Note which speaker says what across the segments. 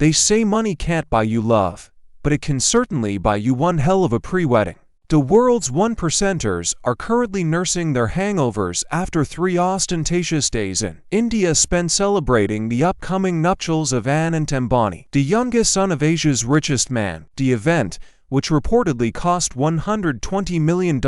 Speaker 1: They say money can't buy you love, but it can certainly buy you one hell of a pre-wedding. The world's 1%ers are currently nursing their hangovers after 3 ostentatious days in India spent celebrating the upcoming nuptials of Anne and Ambani, the youngest son of Asia's richest man. The event, which reportedly cost $120 million,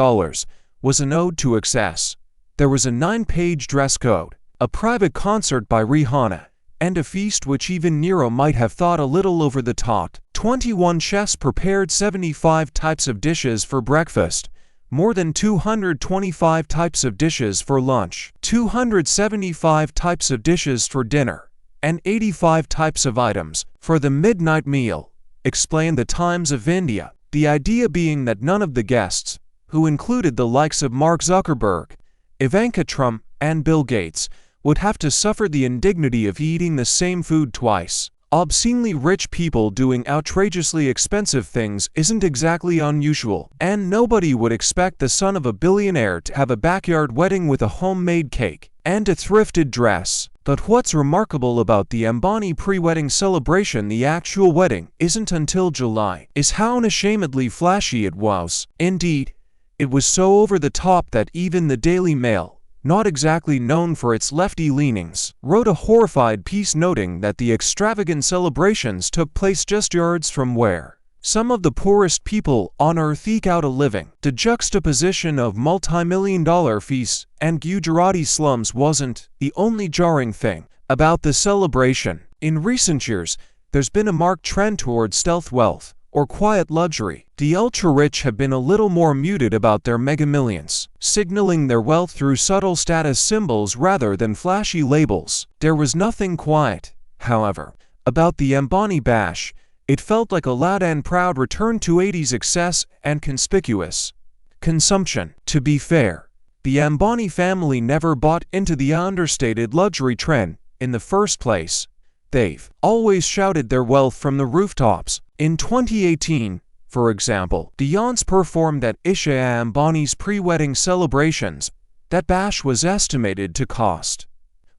Speaker 1: was an ode to excess. There was a 9-page dress code, a private concert by Rihanna, and a feast which even Nero might have thought a little over the top. 21 chefs prepared 75 types of dishes for breakfast, more than 225 types of dishes for lunch, 275 types of dishes for dinner, and 85 types of items for the midnight meal, explained the Times of India. The idea being that none of the guests, who included the likes of Mark Zuckerberg, Ivanka Trump, and Bill Gates, would have to suffer the indignity of eating the same food twice. Obscenely rich people doing outrageously expensive things isn't exactly unusual, and nobody would expect the son of a billionaire to have a backyard wedding with a homemade cake and a thrifted dress. But what's remarkable about the Ambani pre-wedding celebration, the actual wedding isn't until July, is how unashamedly flashy it was. Indeed, it was so over the top that even the Daily Mail, not exactly known for its lefty leanings, wrote a horrified piece noting that the extravagant celebrations took place just yards from where some of the poorest people on earth eke out a living. The juxtaposition of multi-million-dollar feasts and Gujarati slums wasn't the only jarring thing about the celebration. In recent years, there's been a marked trend towards stealth wealth, or quiet luxury. The ultra-rich have been a little more muted about their mega millions, signaling their wealth through subtle status symbols rather than flashy labels. There was nothing quiet, however, about the Ambani bash. It felt like a loud and proud return to 80s excess and conspicuous consumption. To be fair, the Ambani family never bought into the understated luxury trend in the first place. They've always shouted their wealth from the rooftops. In 2018, for example, the Yons performed at Isha Ambani's pre-wedding celebrations. That bash was estimated to cost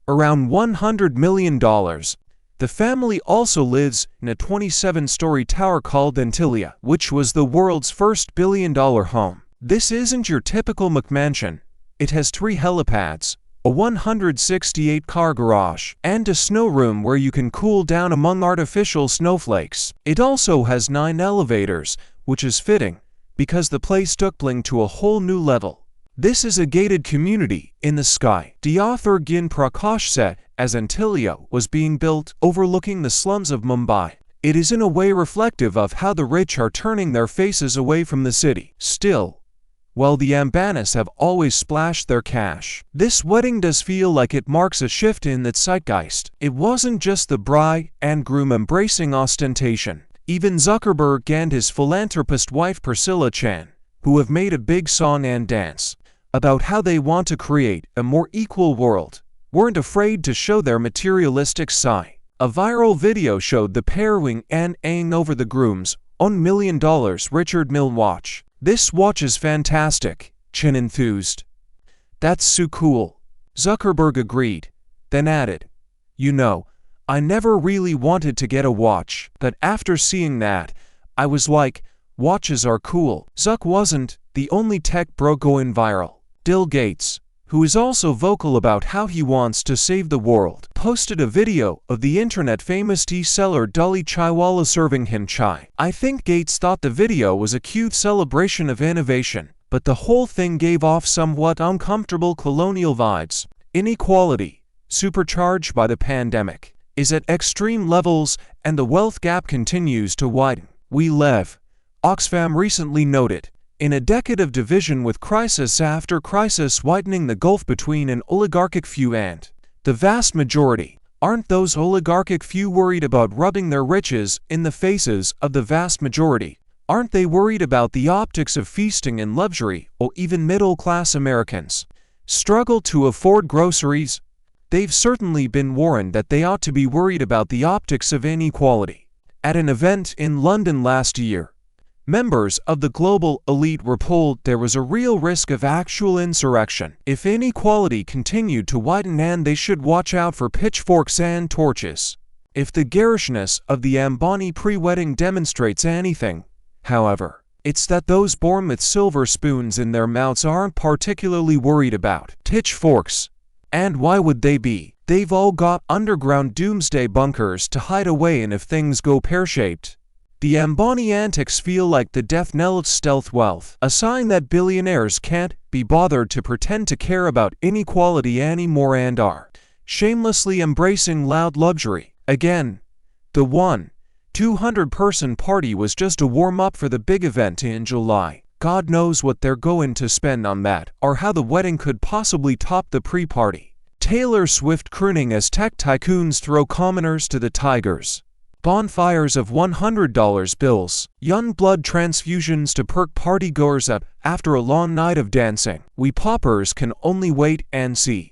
Speaker 1: around $100 million. The family also lives in a 27-story tower called Antilia, which was the world's first billion-dollar home. This isn't your typical McMansion. It has 3 helipads, a 168-car garage, and a snow room where you can cool down among artificial snowflakes. It also has 9 elevators, which is fitting, because the place took bling to a whole new level. This is a gated community in the sky. The author Gin Prakash said, as Antilia was being built, overlooking the slums of Mumbai. It is in a way reflective of how the rich are turning their faces away from the city. Still, while the Ambanis have always splashed their cash, this wedding does feel like it marks a shift in the zeitgeist. It wasn't just the bride and groom embracing ostentation. Even Zuckerberg and his philanthropist wife Priscilla Chan, who have made a big song and dance about how they want to create a more equal world, weren't afraid to show their materialistic side. A viral video showed the pair wing-and-ing over the groom's own $1 million Richard Mille watch. "This watch is fantastic," Chin enthused. "That's so cool," Zuckerberg agreed, then added, "You know, I never really wanted to get a watch, but after seeing that, I was like, watches are cool." Zuck wasn't the only tech bro going viral. Bill Gates, who is also vocal about how he wants to save the world, posted a video of the internet-famous tea seller Dully Chaiwala serving him chai. I think Gates thought the video was a cute celebration of innovation, but the whole thing gave off somewhat uncomfortable colonial vibes. Inequality, supercharged by the pandemic, is at extreme levels, and the wealth gap continues to widen. We live, Oxfam recently noted, in a decade of division, with crisis after crisis widening the gulf between an oligarchic few and the vast majority. Aren't those oligarchic few worried about rubbing their riches in the faces of the vast majority? Aren't they worried about the optics of feasting in luxury, or even middle-class Americans struggle to afford groceries? They've certainly been warned that they ought to be worried about the optics of inequality. At an event in London last year, members of the global elite were told there was a real risk of actual insurrection if inequality continued to widen, and they should watch out for pitchforks and torches. If the garishness of the Ambani pre-wedding demonstrates anything, however, it's that those born with silver spoons in their mouths aren't particularly worried about pitchforks. And why would they be? They've all got underground doomsday bunkers to hide away in if things go pear-shaped. The Ambani antics feel like the death knell of stealth wealth, a sign that billionaires can't be bothered to pretend to care about inequality anymore and are shamelessly embracing loud luxury. Again, the 200-person party was just a warm-up for the big event in July. God knows what they're going to spend on that, or how the wedding could possibly top the pre-party. Taylor Swift crooning as tech tycoons throw commoners to the tigers. Bonfires of $100 bills, young blood transfusions to perk partygoers up after a long night of dancing. We poppers can only wait and see.